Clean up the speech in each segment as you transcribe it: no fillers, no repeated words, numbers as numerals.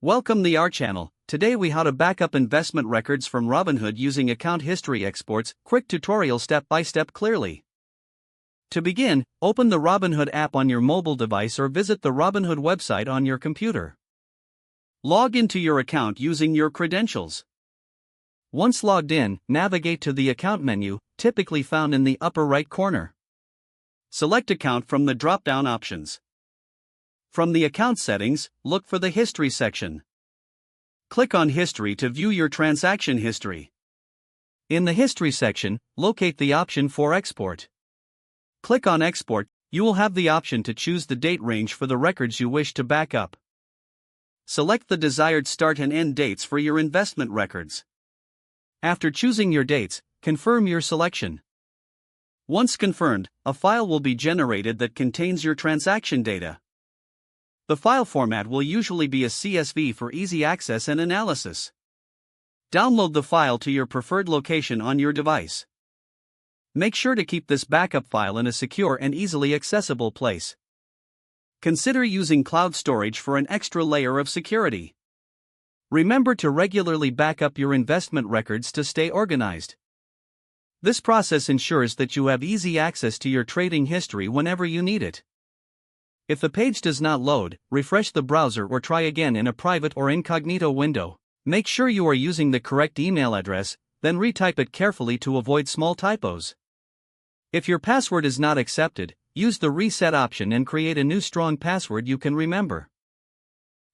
Welcome to our channel. Today we how to back up investment records from Robinhood using account history exports. Quick tutorial step by step clearly. To begin, open the Robinhood app on your mobile device or visit the Robinhood website on your computer. Log into your account using your credentials. Once logged in, navigate to the account menu, typically found in the upper right corner. Select account from the drop-down options. From the account settings, look for the history section. Click on history to view your transaction history. In the history section, locate the option for export. Click on export. You will have the option to choose the date range for the records you wish to back up. Select the desired start and end dates for your investment records. After choosing your dates, confirm your selection. Once confirmed, a file will be generated that contains your transaction data. The file format will usually be a CSV for easy access and analysis. Download the file to your preferred location on your device. Make sure to keep this backup file in a secure and easily accessible place. Consider using cloud storage for an extra layer of security. Remember to regularly back up your investment records to stay organized. This process ensures that you have easy access to your trading history whenever you need it. If the page does not load, refresh the browser or try again in a private or incognito window. Make sure you are using the correct email address, then retype it carefully to avoid small typos. If your password is not accepted, use the reset option and create a new strong password you can remember.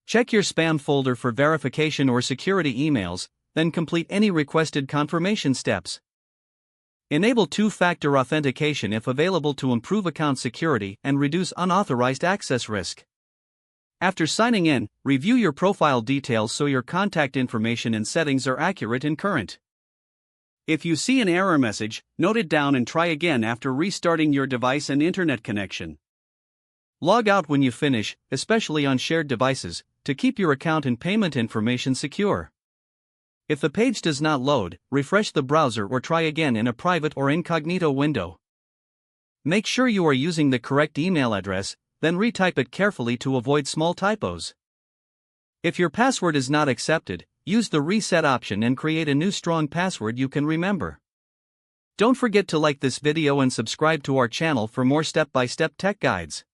Check your spam folder for verification or security emails, then complete any requested confirmation steps. Enable two-factor authentication if available to improve account security and reduce unauthorized access risk. After signing in, review your profile details so your contact information and settings are accurate and current. If you see an error message, note it down and try again after restarting your device and internet connection. Log out when you finish, especially on shared devices, to keep your account and payment information secure. If the page does not load, refresh the browser or try again in a private or incognito window. Make sure you are using the correct email address, then retype it carefully to avoid small typos. If your password is not accepted, use the reset option and create a new strong password you can remember. Don't forget to like this video and subscribe to our channel for more step-by-step tech guides.